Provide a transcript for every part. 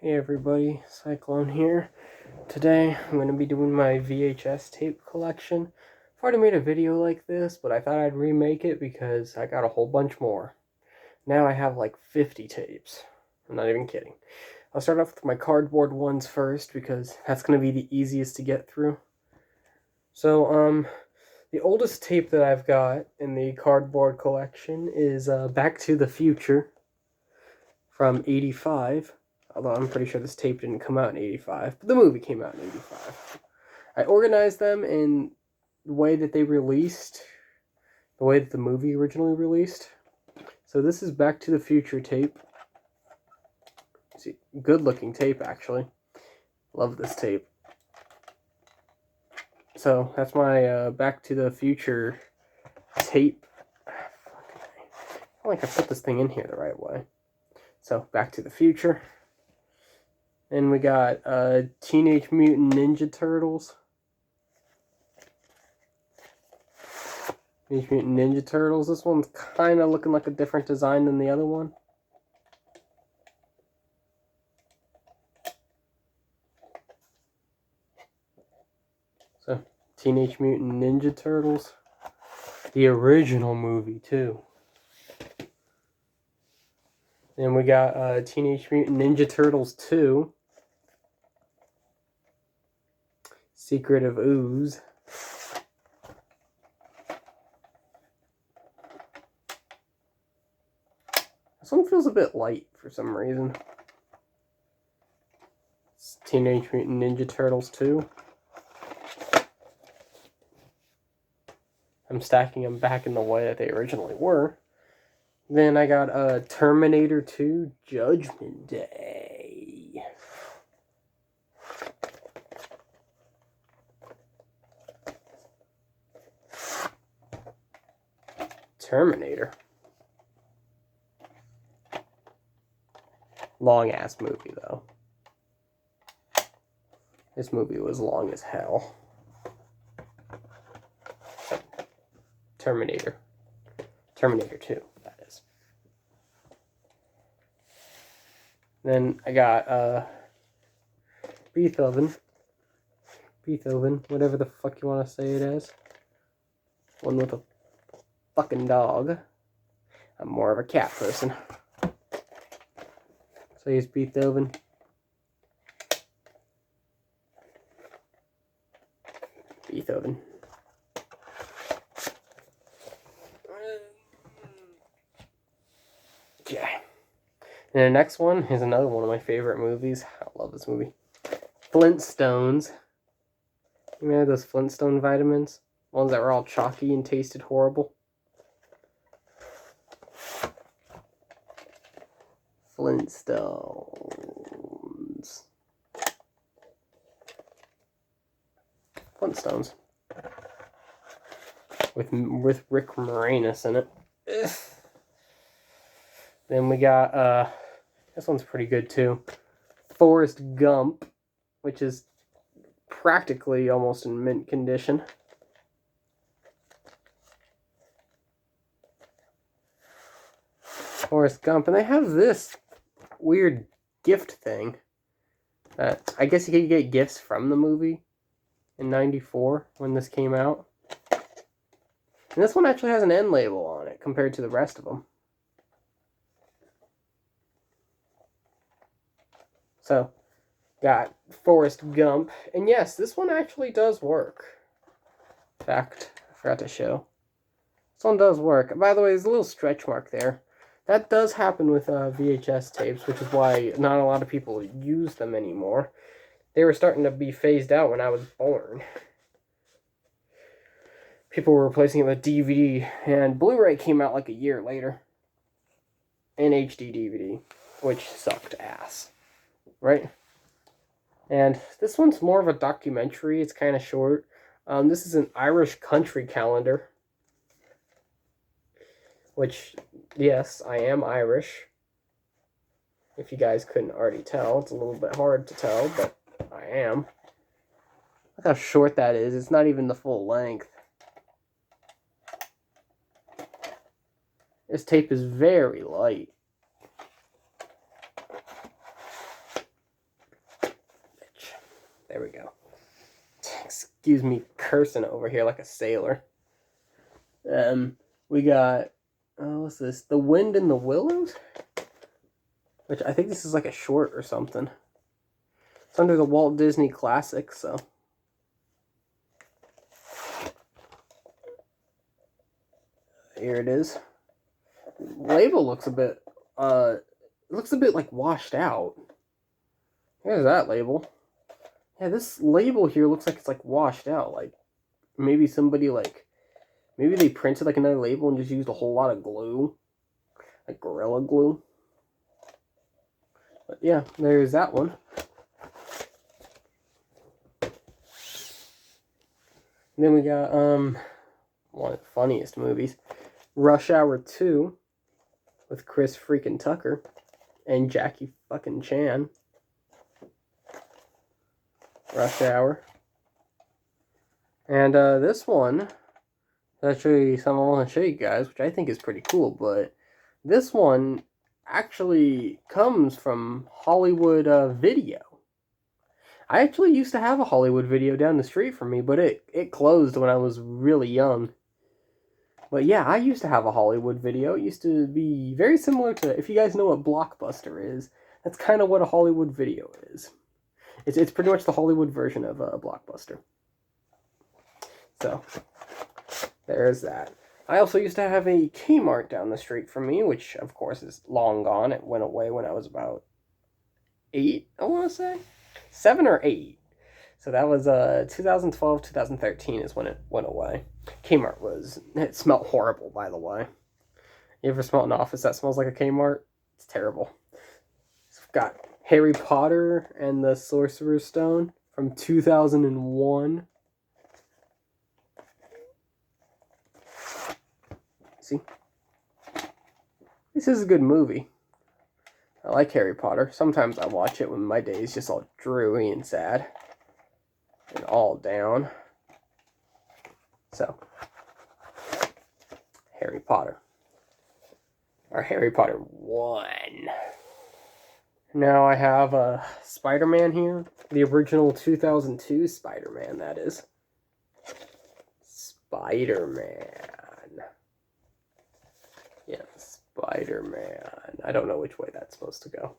Hey everybody, Cyclone here. Today I'm going to be doing my VHS tape collection. I've already made a video like this, but I thought I'd remake it because I got a whole bunch more. Now I have like 50 tapes. I'm not even kidding. I'll start off with my cardboard ones first because that's going to be the easiest to get through. So, the oldest tape that I've got in the cardboard collection is Back to the Future from '85. Although I'm pretty sure this tape didn't come out in '85, but the movie came out in '85. I organized them in the way that they released, the way that the movie originally released. So this is Back to the Future tape. See, good looking tape actually. Love this tape. So that's my Back to the Future tape. I feel like I put this thing in here the right way. So Back to the Future. Then we got Teenage Mutant Ninja Turtles. Teenage Mutant Ninja Turtles. This one's kind of looking like a different design than the other one. So, Teenage Mutant Ninja Turtles. The original movie, too. Then we got Teenage Mutant Ninja Turtles 2. Secret of Ooze. This one feels a bit light for some reason. It's Teenage Mutant Ninja Turtles 2. I'm stacking them back in the way that they originally were. Then I got Terminator 2 Judgment Day. Terminator. Long ass movie though. This movie was long as hell. Terminator. Terminator 2, that is. Then I got Beethoven, whatever the fuck you want to say it as. One with a fucking dog. I'm more of a cat person. So here's Beethoven. Beethoven. Okay. And the next one is another one of my favorite movies. I love this movie. Flintstones. You remember those Flintstone vitamins? Ones that were all chalky and tasted horrible? Flintstones. Flintstones. With Rick Moranis in it. Ugh. Then we got, this one's pretty good too. Forrest Gump, which is practically almost in mint condition. Forrest Gump, and they have this weird gift thing that I guess you could get gifts from the movie in '94 when this came out. And this one actually has an end label on it compared to the rest of them. So, got Forrest Gump. And yes, this one actually does work. In fact, I forgot to show. This one does work. By the way, there's a little stretch mark there. That does happen with VHS tapes, which is why not a lot of people use them anymore. They were starting to be phased out when I was born. People were replacing it with DVD, and Blu-ray came out like a year later. And HD DVD, which sucked ass. Right? And this one's more of a documentary. It's kind of short. This is an Irish country calendar. Which, yes, I am Irish. If you guys couldn't already tell. It's a little bit hard to tell, but I am. Look how short that is. It's not even the full length. This tape is very light. There we go. Excuse me cursing over here like a sailor. We got, what's this? The Wind in the Willows? Which I think this is like a short or something. It's under the Walt Disney Classics, so. Here it is. Label looks a bit, like washed out. Here's that label. Yeah, this label here looks like it's like washed out. Like maybe somebody maybe they printed like another label and just used a whole lot of glue, like Gorilla Glue. But yeah, there's that one. And then we got one of the funniest movies, Rush Hour 2, with Chris freaking Tucker and Jackie fucking Chan. Rush Hour. And this one, actually something I want to show you guys, which I think is pretty cool, but this one actually comes from Hollywood Video. I actually used to have a Hollywood Video down the street from me, but it closed when I was really young. But yeah, I used to have a Hollywood Video. It used to be very similar to, if you guys know what Blockbuster is, that's kind of what a Hollywood Video is. It's pretty much the Hollywood version of Blockbuster. So, there's that. I also used to have a Kmart down the street from me, which of course is long gone. It went away when I was about 8, I want to say. 7 or 8. So that was 2012, 2013 is when it went away. Kmart it smelled horrible, by the way. You ever smell an office that smells like a Kmart? It's terrible. So we've got Harry Potter and the Sorcerer's Stone from 2001. See? This is a good movie. I like Harry Potter. Sometimes I watch it when my day is just all dreary and sad. And all down. So, Harry Potter. Or Harry Potter 1. Now I have Spider-Man here. The original 2002 Spider-Man, that is. Spider-Man. Yeah, Spider-Man. I don't know which way that's supposed to go.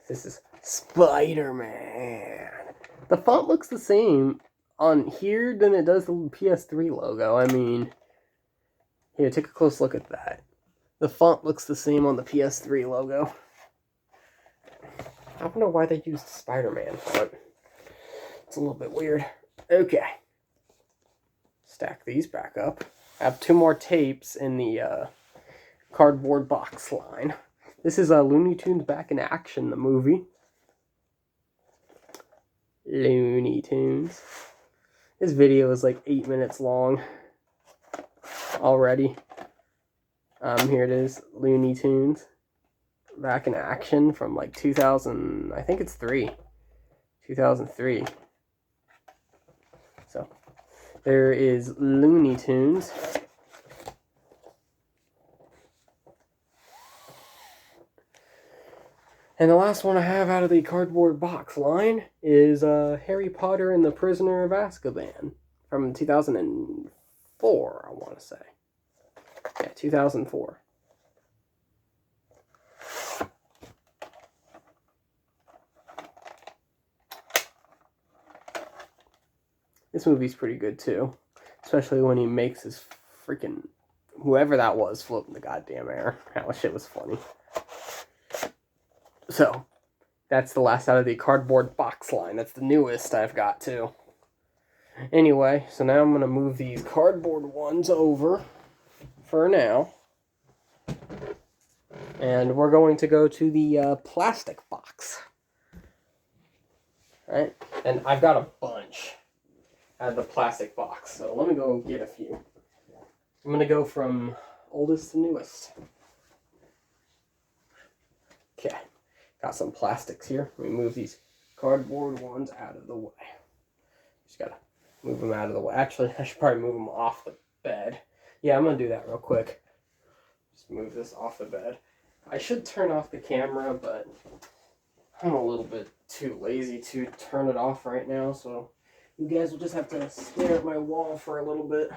This is Spider-Man. The font looks the same on here than it does the PS3 logo. I mean, here, take a close look at that. The font looks the same on the PS3 logo. I don't know why they used Spider-Man font. It's a little bit weird. Okay. Stack these back up. I have 2 more tapes in the cardboard box line. This is Looney Tunes Back in Action, the movie. Looney Tunes. This video is like 8 minutes long already. Here it is, Looney Tunes Back in Action from like 2000, I think it's 2003. So, there is Looney Tunes. And the last one I have out of the cardboard box line is Harry Potter and the Prisoner of Azkaban from 2004, I want to say. Yeah, 2004. This movie's pretty good too, especially when he makes his freaking, whoever that was, float in the goddamn air. That shit was funny. So, that's the last out of the cardboard box line. That's the newest I've got too. Anyway, so now I'm going to move these cardboard ones over for now. And we're going to go to the plastic box. Right? And I've got a bunch out of the plastic box. So let me go get a few. I'm going to go from oldest to newest. Okay. Got some plastics here. Let me move these cardboard ones out of the way. Just gotta move them out of the way. Actually, I should probably move them off the bed. Yeah, I'm gonna do that real quick. Just move this off the bed. I should turn off the camera, but I'm a little bit too lazy to turn it off right now, so you guys will just have to stare at my wall for a little bit.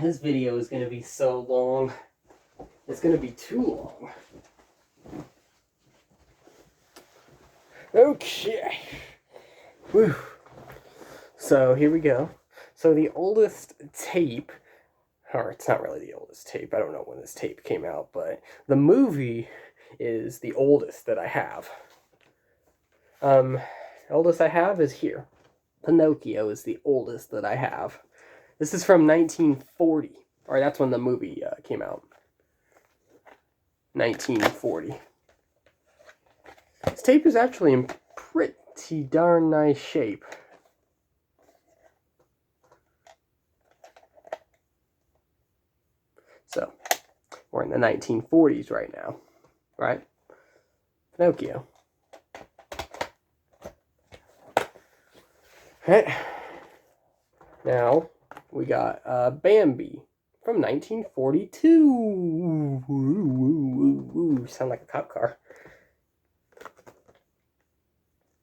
This video is going to be so long. It's going to be too long. Okay. Whew. So here we go. So the oldest tape, or it's not really the oldest tape. I don't know when this tape came out, but the movie is the oldest that I have. Oldest I have is here. Pinocchio is the oldest that I have. This is from 1940. Or that's when the movie came out. 1940. This tape is actually in pretty darn nice shape. So, we're in the 1940s right now. Right? Pinocchio. Right. Now, we got Bambi from 1942. Ooh, sound like a cop car.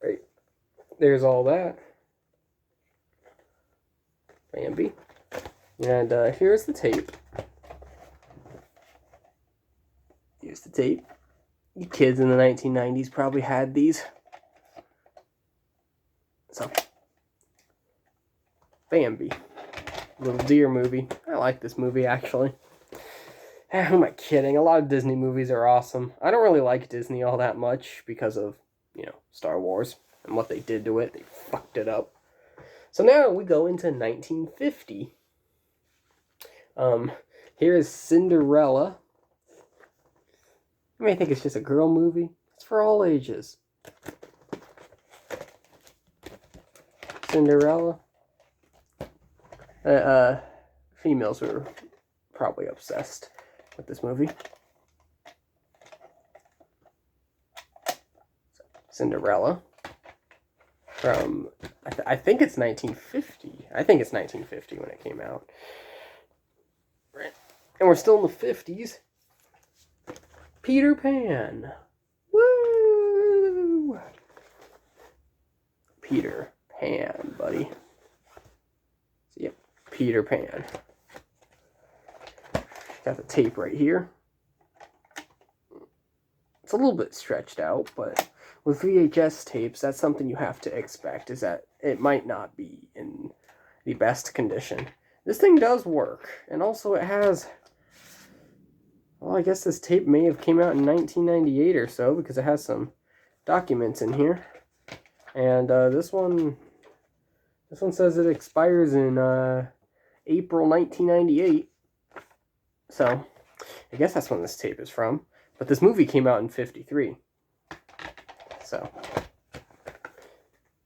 Right. There's all that. Bambi. And here's the tape. Here's the tape. You kids in the 1990s probably had these. So, Bambi. Little deer movie. I like this movie, actually. Who am I kidding? A lot of Disney movies are awesome. I don't really like Disney all that much because of, Star Wars and what they did to it. They fucked it up. So now we go into 1950. Here is Cinderella. You may think it's just a girl movie. It's for all ages. Cinderella. Females were probably obsessed with this movie. Cinderella. From, I think it's 1950. I think it's 1950 when it came out. Right. And we're still in the 50s. Peter Pan. Woo! Peter Pan, buddy. So, yep, Peter Pan. Got the tape right here. It's a little bit stretched out, but with VHS tapes, that's something you have to expect, is that it might not be in the best condition. This thing does work, and also it has, well, I guess this tape may have came out in 1998 or so, because it has some documents in here. And this one says it expires in April 1998. So, I guess that's when this tape is from. But this movie came out in 53. So,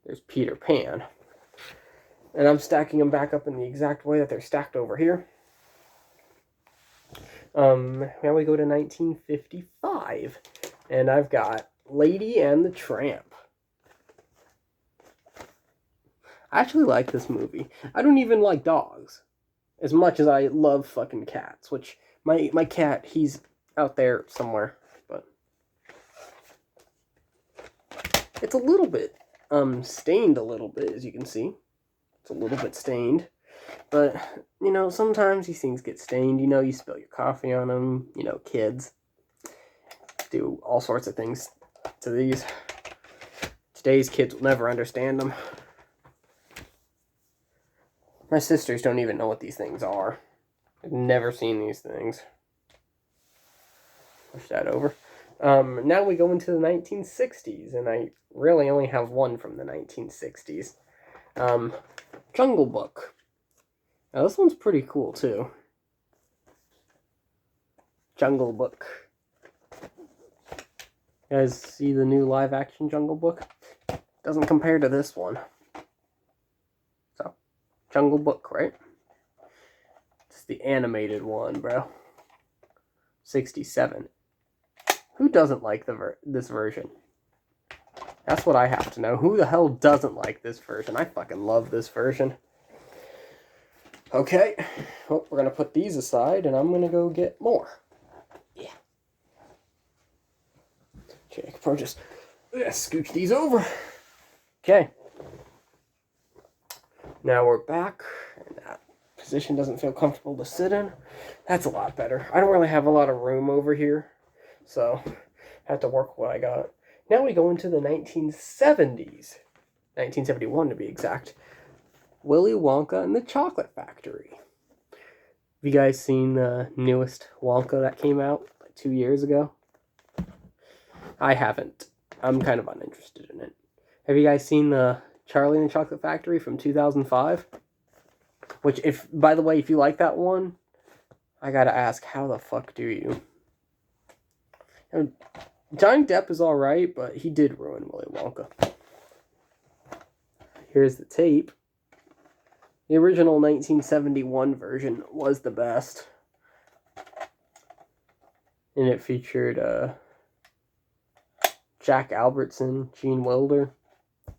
there's Peter Pan. And I'm stacking them back up in the exact way that they're stacked over here. Now we go to 1955. And I've got Lady and the Tramp. I actually like this movie. I don't even like dogs as much as I love fucking cats, which my cat, he's out there somewhere, but it's a little bit stained a little bit, as you can see. It's a little bit stained, but sometimes these things get stained. You spill your coffee on them. Kids do all sorts of things to these. Today's kids will never understand them. My sisters don't even know what these things are. I've never seen these things. Push that over. Now we go into the 1960s, and I really only have one from the 1960s. Jungle Book. Now this one's pretty cool, too. Jungle Book. You guys see the new live-action Jungle Book? Doesn't compare to this one. Jungle Book, right? It's the animated one, bro. 67. Who doesn't like this version? That's what I have to know. Who the hell doesn't like this version? I fucking love this version. Okay, well, we're going to put these aside, and I'm going to go get more. Yeah. Okay, I can probably just scooch these over. Okay. Now we're back, and that position doesn't feel comfortable to sit in. That's a lot better. I don't really have a lot of room over here, so I have to work what I got. Now we go into the 1970s. 1971 to be exact. Willy Wonka and the Chocolate Factory. Have you guys seen the newest Wonka that came out like 2 years ago? I haven't. I'm kind of uninterested in it. Have you guys seen the Charlie and the Chocolate Factory from 2005? Which, by the way, if you like that one, I gotta ask, how the fuck do you? Johnny Depp is alright, but he did ruin Willy Wonka. Here's the tape. The original 1971 version was the best. And it featured Jack Albertson, Gene Wilder,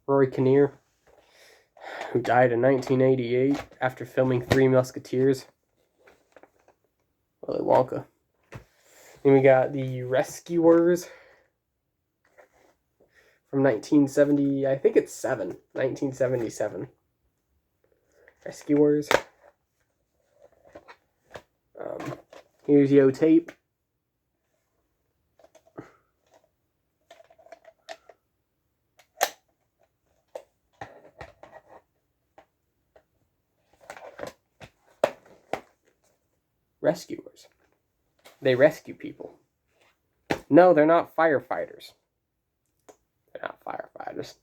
Rory Kinnear, who died in 1988 after filming Three Musketeers. Willy Wonka. Then we got the Rescuers from 1970, I think it's 1977. Rescuers. Here's Yo Tape. Rescuers. They rescue people. No, they're not firefighters. They're not firefighters.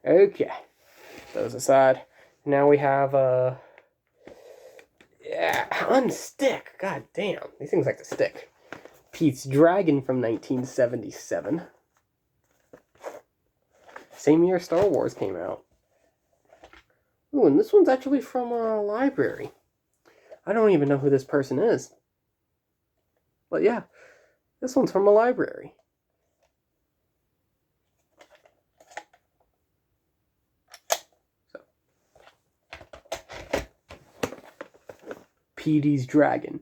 Okay. Those aside. Now we have, unstick. God damn. These things like to stick. Pete's Dragon from 1977. Same year Star Wars came out. Ooh, and this one's actually from a library. I don't even know who this person is. But yeah, this one's from a library. Pete's Dragon.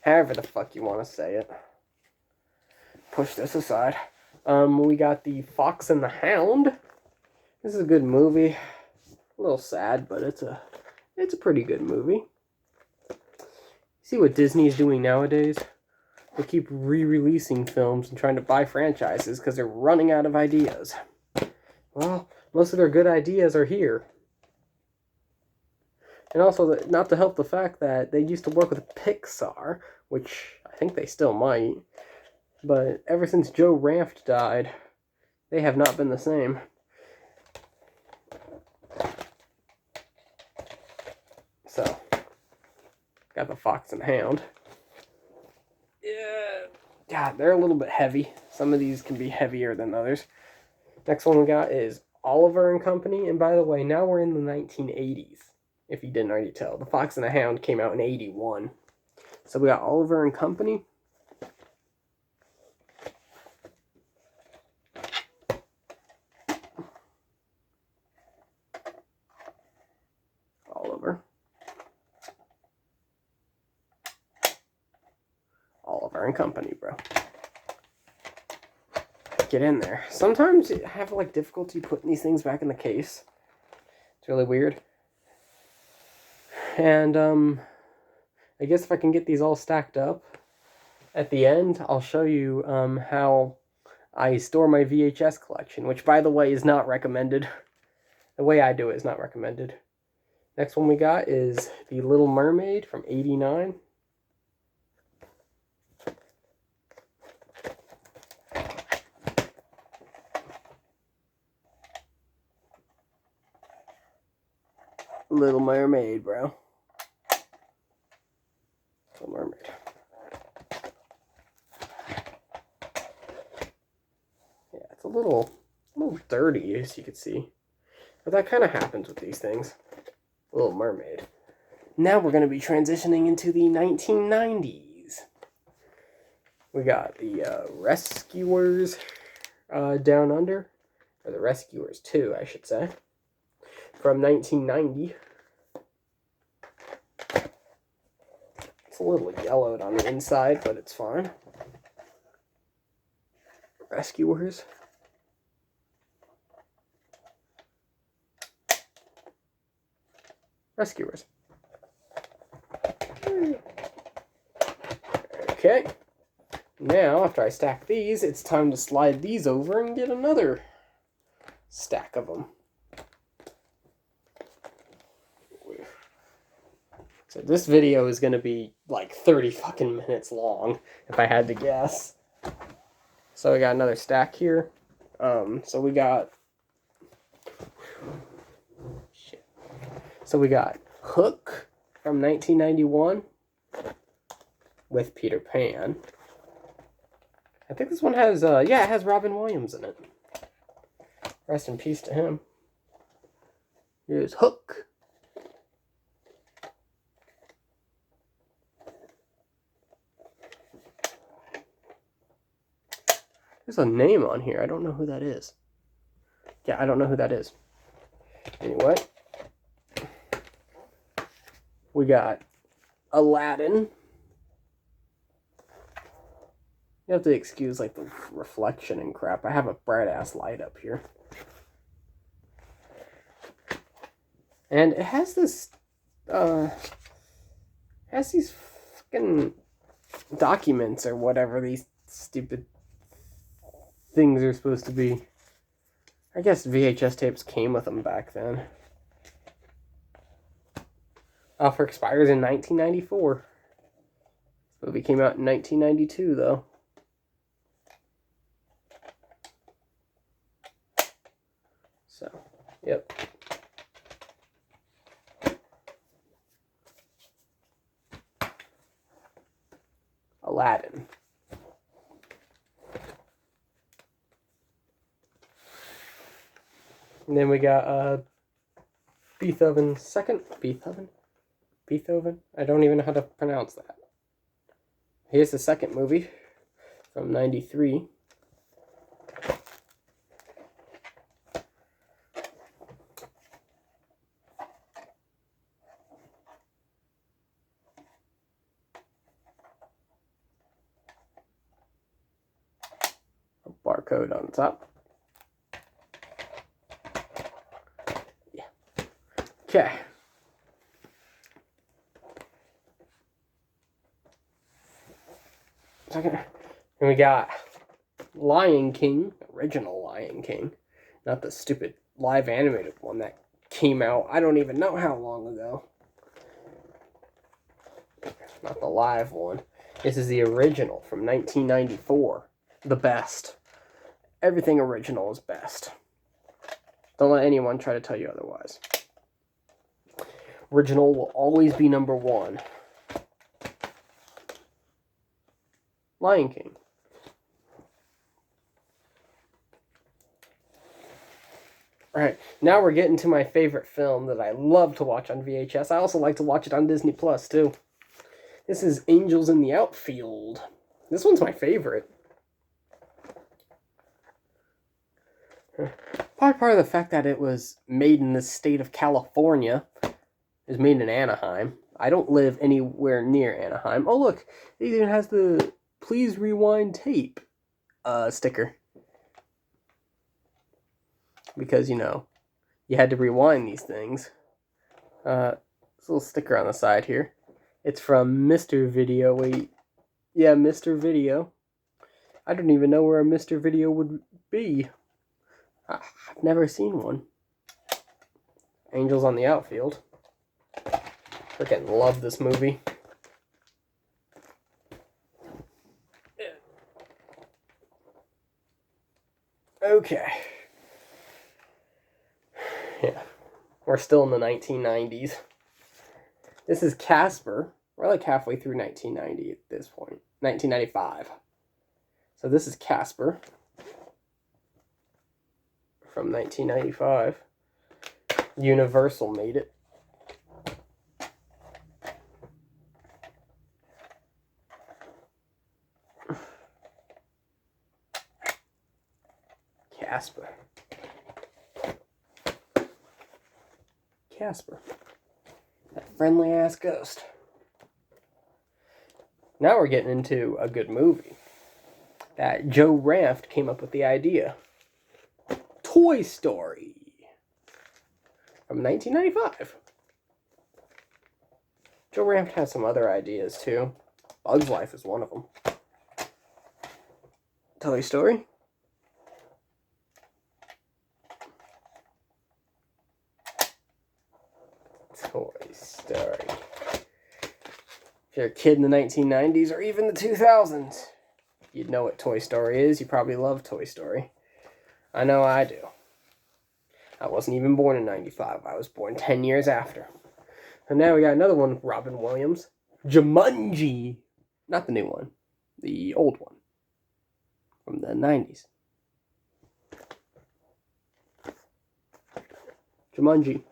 However the fuck you want to say it. Push this aside. We got the Fox and the Hound. This is a good movie. A little sad, but it's a pretty good movie. See what Disney's doing nowadays? They keep re-releasing films and trying to buy franchises because they're running out of ideas. Well, most of their good ideas are here. And also, not to help the fact that they used to work with Pixar, which I think they still might. But ever since Joe Ranft died, they have not been the same. So, got the Fox and Hound. Yeah, God, they're a little bit heavy. Some of these can be heavier than others. Next one we got is Oliver and Company. And by the way, now we're in the 1980s. If you didn't already tell. The Fox and the Hound came out in 81. So we got Oliver and Company. Oliver and Company, bro. Get in there. Sometimes I have like difficulty putting these things back in the case. It's really weird. And I guess if I can get these all stacked up at the end, I'll show you how I store my VHS collection, which, by the way, is not recommended. The way I do it is not recommended. Next one we got is The Little Mermaid from 89. Little Mermaid, bro. Little Mermaid. Yeah, it's a little dirty, as you can see. But that kind of happens with these things. Little Mermaid. Now we're going to be transitioning into the 1990s. We got the Rescuers. Down Under, or The Rescuers 2, I should say, from 1990. It's a little yellowed on the inside, but it's fine. Rescuers. Rescuers. Okay. Now, after I stack these, it's time to slide these over and get another stack of them. So this video is going to be like 30 fucking minutes long, if I had to guess. So we got another stack here. So we got... Shit. So we got Hook from 1991 with Peter Pan. I think this one has, yeah, it has Robin Williams in it. Rest in peace to him. Here's Hook. There's a name on here. I don't know who that is. Yeah, I don't know who that is. Anyway. We got Aladdin. You have to excuse, like, the reflection and crap. I have a bright-ass light up here. And it has this, has these fucking documents or whatever these stupid things are supposed to be. I guess VHS tapes came with them back then. Offer expires in 1994. This movie came out in 1992, though. So, yep. Aladdin. And then we got Beethoven second. Beethoven? I don't even know how to pronounce that. Here's the second movie from 93. A barcode on top. Yeah. Okay. And we got Lion King, original Lion King, not the stupid live animated one that came out I don't even know how long ago. Not the live one. This is the original from 1994. The best. Everything original is best. Don't let anyone try to tell you otherwise. Original will always be number one. Lion King. Alright, now we're getting to my favorite film that I love to watch on VHS. I also like to watch it on Disney Plus, too. This is Angels in the Outfield. This one's my favorite. Part of the fact that it was made in the state of California. It was made in Anaheim. I don't live anywhere near Anaheim. Oh, look. It even has the Please Rewind Tape sticker. Because, you know, you had to rewind these things. This little sticker on the side here. It's from Mr. Video. Wait. Yeah, Mr. Video. I don't even know where a Mr. Video would be. I've never seen one. Angels on the Outfield. Freaking love this movie. Okay. Yeah. We're still in the 1990s. This is Casper. We're like halfway through 1990 at this point. 1995. So this is Casper. From 1995. Universal made it. Casper. Casper. That friendly ass ghost. Now we're getting into a good movie that Joe Ranft came up with the idea. Toy Story from 1995. Joe Ranft has some other ideas too. Bug's Life is one of them. Toy Story. Toy Story. If you're a kid in the 1990s or even the 2000s, you'd know what Toy Story is. You probably love Toy Story. I know I do. I wasn't even born in 95. I was born 10 years after. And now we got another one, Robin Williams. Jumanji. Not the new one. The old one. From the 90s. Jumanji.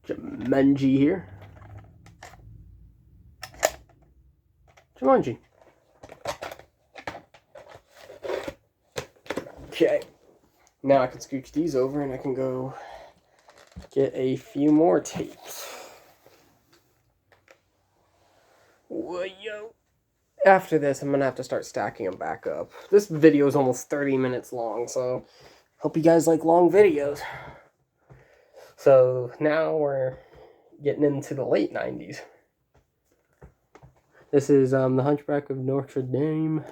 Jumanji here. Jumanji. Okay. Now I can scooch these over and I can go get a few more tapes. Whoa. After this, I'm going to have to start stacking them back up. This video is almost 30 minutes long, so hope you guys like long videos. So now we're getting into the late 90s. This is The Hunchback of Notre Dame.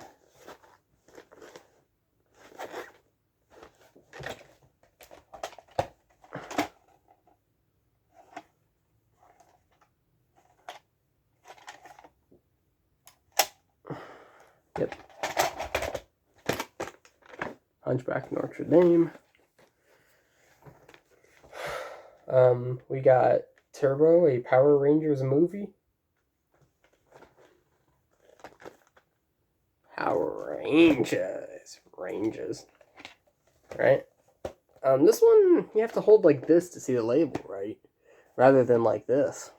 Yep. Hunchback of Notre Dame. We got Turbo, a Power Rangers movie. Power Rangers. Rangers. Right? This one, you have to hold like this to see the label, right? Rather than like this.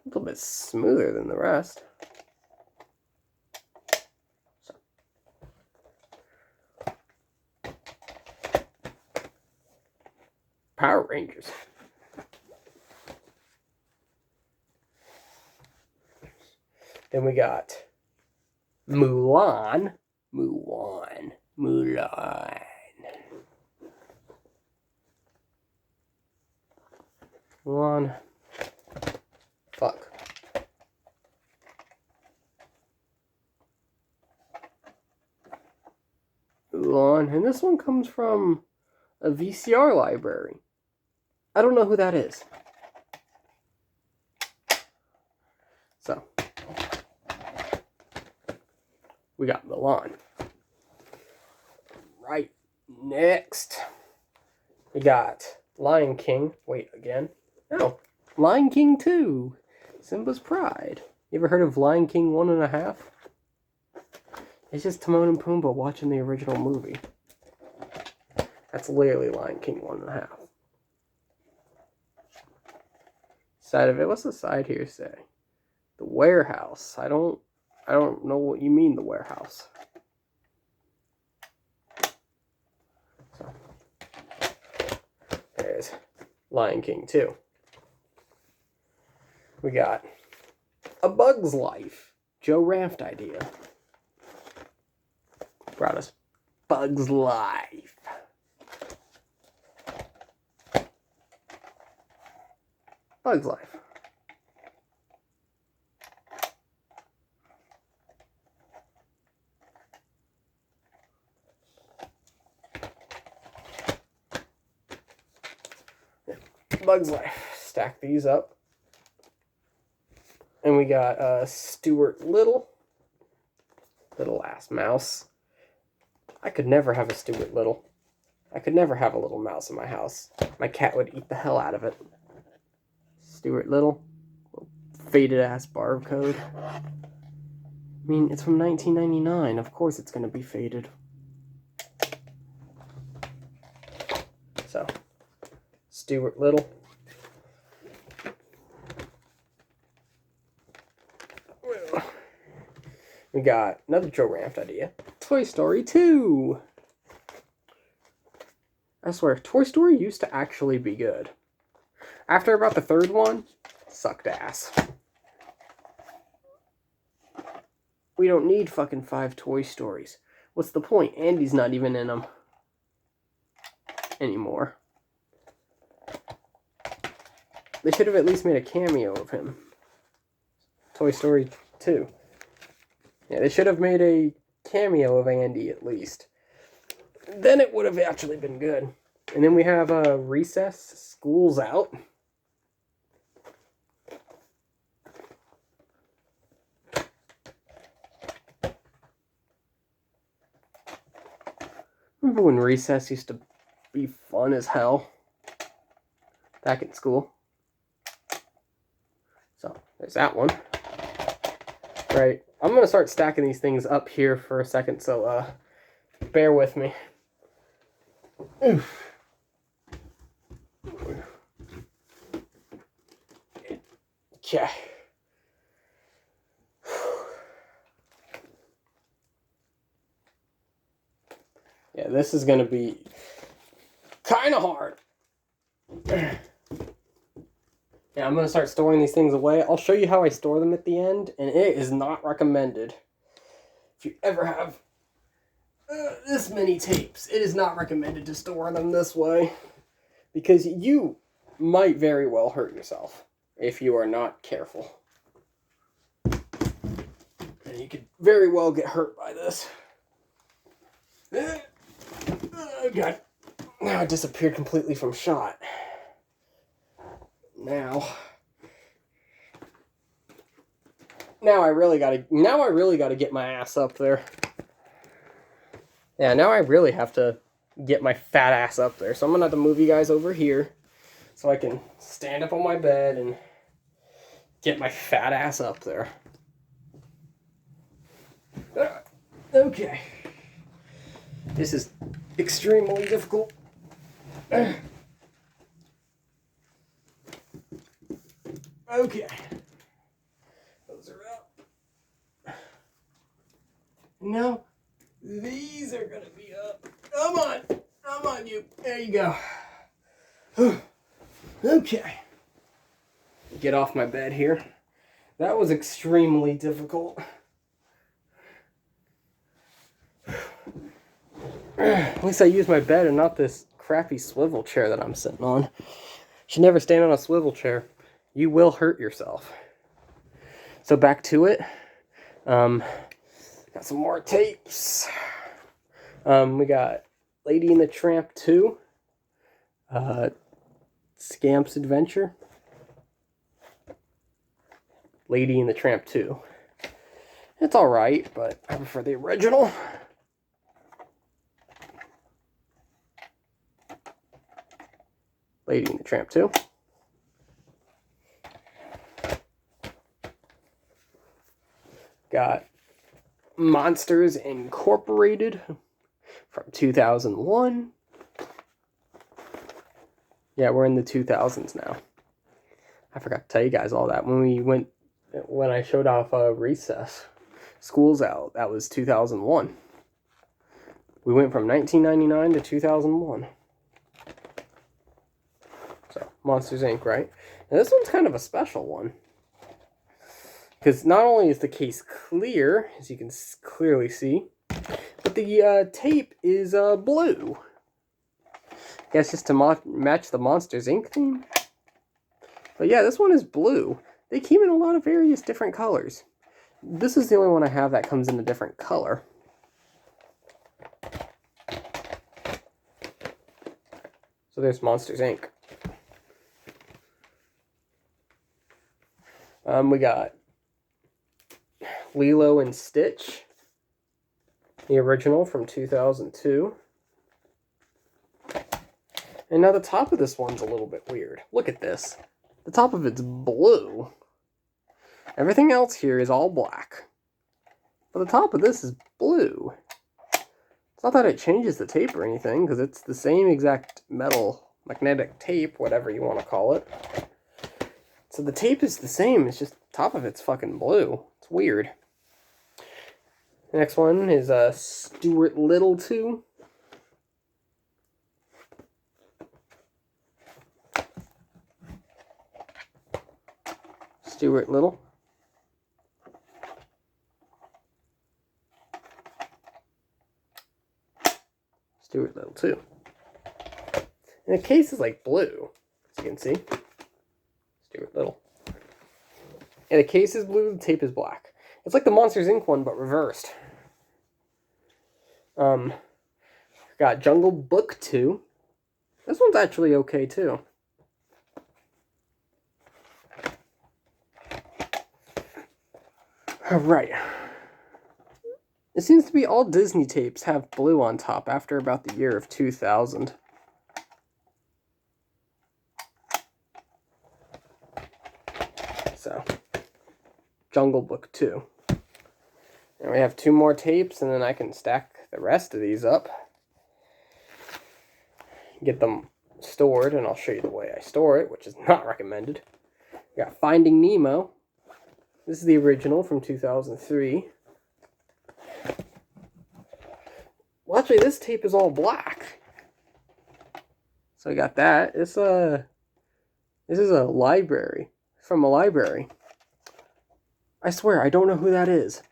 A little bit smoother than the rest. Power Rangers. Then we got Mulan. Mulan. Fuck. Mulan. And this one comes from a VCR library. I don't know who that is. So, we got Mulan. Right, next, we got Lion King. Wait, again? No, Lion King 2. Simba's Pride. You ever heard of Lion King 1.5? It's just Timon and Pumbaa watching the original movie. That's literally Lion King 1.5. Side of it. What's the side here say? The warehouse. I don't know what you mean, the warehouse. So, there's Lion King 2. We got A Bug's Life. Joe Ranft idea. Brought us Bug's Life. Bug's Life. Bug's Life. Stack these up. And we got Stuart Little. Little ass mouse. I could never have a Stuart Little. I could never have a little mouse in my house. My cat would eat the hell out of it. Stuart Little. Faded ass barcode. I mean, it's from 1999. Of course it's going to be faded. So, Stuart Little. We got another Joe Ranft idea. Toy Story 2. I swear, Toy Story used to actually be good. After about the third one, sucked ass. We don't need fucking 5 Toy Stories. What's the point? Andy's not even in them anymore. They should have at least made a cameo of him. Toy Story 2. Yeah, they should have made a cameo of Andy at least. Then it would have actually been good. And then we have Recess, School's Out. Remember when recess used to be fun as hell back in school? So, there's that one. Right, I'm going to start stacking these things up here for a second, so bear with me. Oof. Okay. Yeah, this is going to be kind of hard. Yeah, I'm going to start storing these things away. I'll show you how I store them at the end, and it is not recommended. If you ever have this many tapes, it is not recommended to store them this way, because you might very well hurt yourself if you are not careful. And you could very well get hurt by this. Oh god. Now it disappeared completely from shot. Now I really gotta get my ass up there. Yeah, now I really have to get my fat ass up there. So I'm gonna have to move you guys over here so I can stand up on my bed and get my fat ass up there. Okay. This is extremely difficult. Okay. Those are up. Now, these are gonna be up. Come on, you. There you go. Okay. Get off my bed here. That was extremely difficult. At least I used my bed and not this crappy swivel chair that I'm sitting on. You should never stand on a swivel chair. You will hurt yourself. So back to it. Got some more tapes. We got Lady and the Tramp 2. Scamp's Adventure. Lady and the Tramp 2. It's alright, but I prefer the original. Lady and the Tramp 2. Got Monsters Incorporated from 2001. Yeah, we're in the 2000s now. I forgot to tell you guys all that. When I showed off Recess, School's Out, that was 2001. We went from 1999 to 2001. So, Monsters Inc., right? Now, this one's kind of a special one. Because not only is the case clear, as you can clearly see, but the tape is blue. I guess just to match the Monsters Inc. theme. But yeah, this one is blue. They came in a lot of various different colors. This is the only one I have that comes in a different color. So there's Monsters Inc. We got Lilo and Stitch, the original from 2002. And now the top of this one's a little bit weird. Look at this. The top of it's blue. Everything else here is all black. But the top of this is blue. It's not that it changes the tape or anything, because it's the same exact metal magnetic tape, whatever you want to call it. So the tape is the same, it's just the top of it's fucking blue. It's weird. The next one is Stuart Little 2. Stuart Little. Stuart Little 2. And the case is like blue, as you can see. Stuart Little. And the case is blue, the tape is black. It's like the Monsters Inc. one, but reversed. Got Jungle Book 2. This one's actually okay, too. Alright. It seems to be all Disney tapes have blue on top after about the year of 2000. So, Jungle Book 2. And we have 2 more tapes, and then I can stack the rest of these up. Get them stored, and I'll show you the way I store it, which is not recommended. We got Finding Nemo. This is the original from 2003. Well, actually, this tape is all black. So I got that. This is a library. From a library. I swear, I don't know who that is.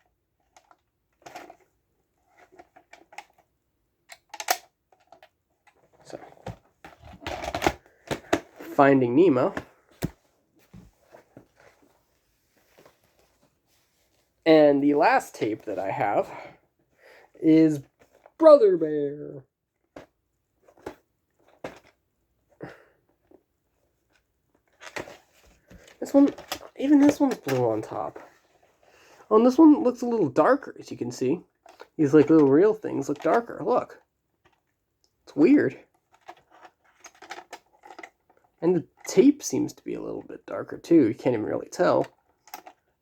So, Finding Nemo. And the last tape that I have is Brother Bear. This one, even this one's blue on top. Oh, and this one looks a little darker, as you can see. These like little real things look darker. Look. It's weird. And the tape seems to be a little bit darker too. You can't even really tell.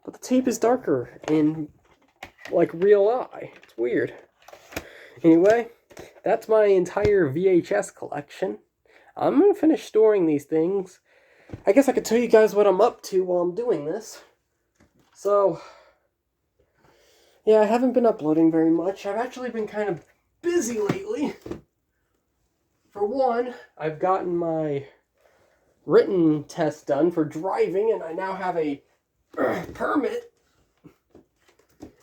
But the tape is darker in like real eye. It's weird. Anyway, that's my entire VHS collection. I'm going to finish storing these things. I guess I could tell you guys what I'm up to while I'm doing this. So, yeah, I haven't been uploading very much. I've actually been kind of busy lately. For one, I've gotten my written test done for driving, and I now have a permit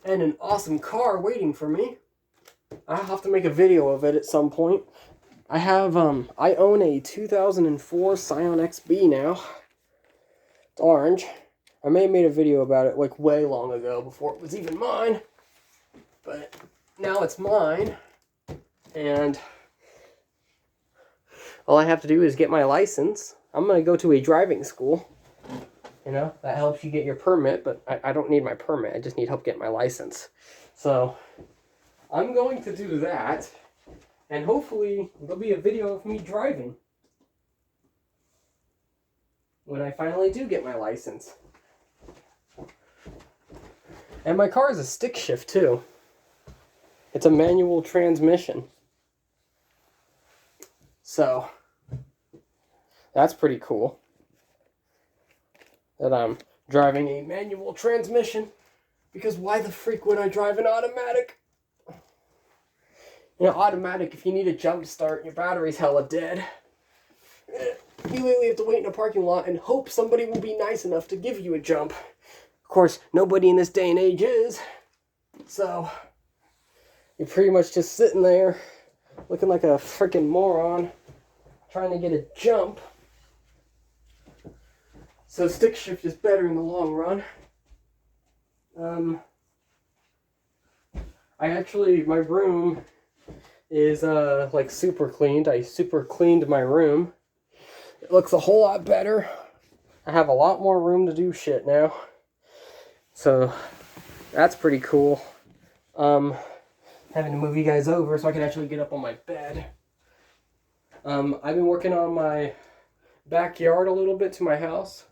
and an awesome car waiting for me. I'll have to make a video of it at some point. I have, I own a 2004 Scion XB now. It's orange. I may have made a video about it, like, way long ago, before it was even mine. But now it's mine. And all I have to do is get my license. I'm going to go to a driving school. You know, that helps you get your permit, but I don't need my permit. I just need help getting my license. So, I'm going to do that. And hopefully, there'll be a video of me driving when I finally do get my license. And my car is a stick shift, too. It's a manual transmission. So, that's pretty cool. That I'm driving a manual transmission. Because why the freak would I drive an automatic? You know, automatic, if you need a jump start and your battery's hella dead, you literally have to wait in a parking lot and hope somebody will be nice enough to give you a jump. Of course, nobody in this day and age is. So, you're pretty much just sitting there, looking like a freaking moron, trying to get a jump. So stick shift is better in the long run. My room is like super cleaned. I super cleaned my room. It looks a whole lot better. I have a lot more room to do shit now. So that's pretty cool. Having to move you guys over so I can actually get up on my bed. I've been working on my backyard a little bit to my house.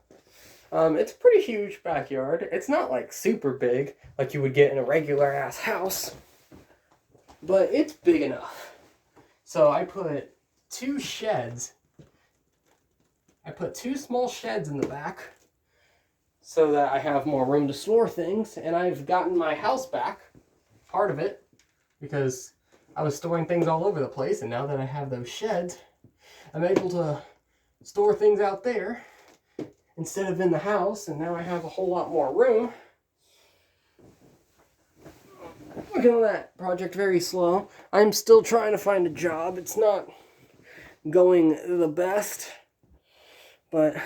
It's a pretty huge backyard. It's not like super big like you would get in a regular ass house. But it's big enough. So I put 2 sheds. I put 2 small sheds in the back so that I have more room to store things. And I've gotten my house back. part of it because I was storing things all over the place, and now that I have those sheds, I'm able to store things out there instead of in the house, and now I have a whole lot more room. Look at that project, very slow. I'm still trying to find a job. It's not going the best, but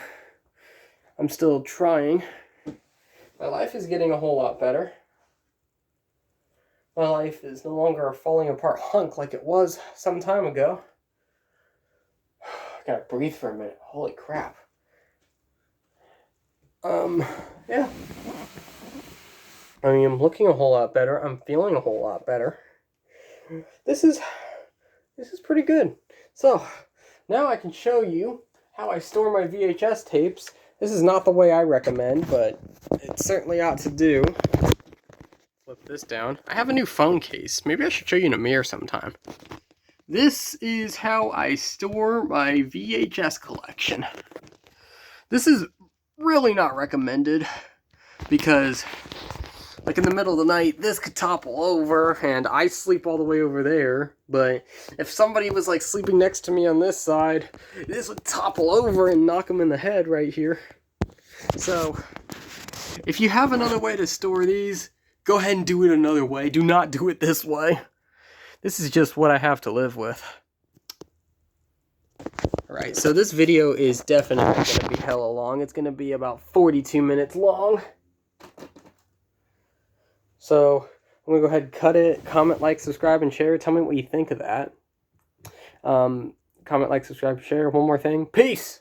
I'm still trying. My life is getting a whole lot better. My life is no longer a falling apart hunk like it was some time ago. I gotta breathe for a minute. Holy crap. Yeah. I mean, I'm looking a whole lot better. I'm feeling a whole lot better. This is pretty good. So, now I can show you how I store my VHS tapes. This is not the way I recommend, but it certainly ought to do. Flip this down. I have a new phone case. Maybe I should show you in a mirror sometime. This is how I store my VHS collection. This is really not recommended because, like, in the middle of the night, this could topple over, and I sleep all the way over there, but if somebody was, like, sleeping next to me on this side, this would topple over and knock them in the head right here. So, if you have another way to store these, go ahead and do it another way. Do not do it this way. This is just what I have to live with. Alright, so this video is definitely going to be hella long. It's going to be about 42 minutes long. So, I'm going to go ahead and cut it. Comment, like, subscribe, and share. Tell me what you think of that. Comment, like, subscribe, share. One more thing. Peace!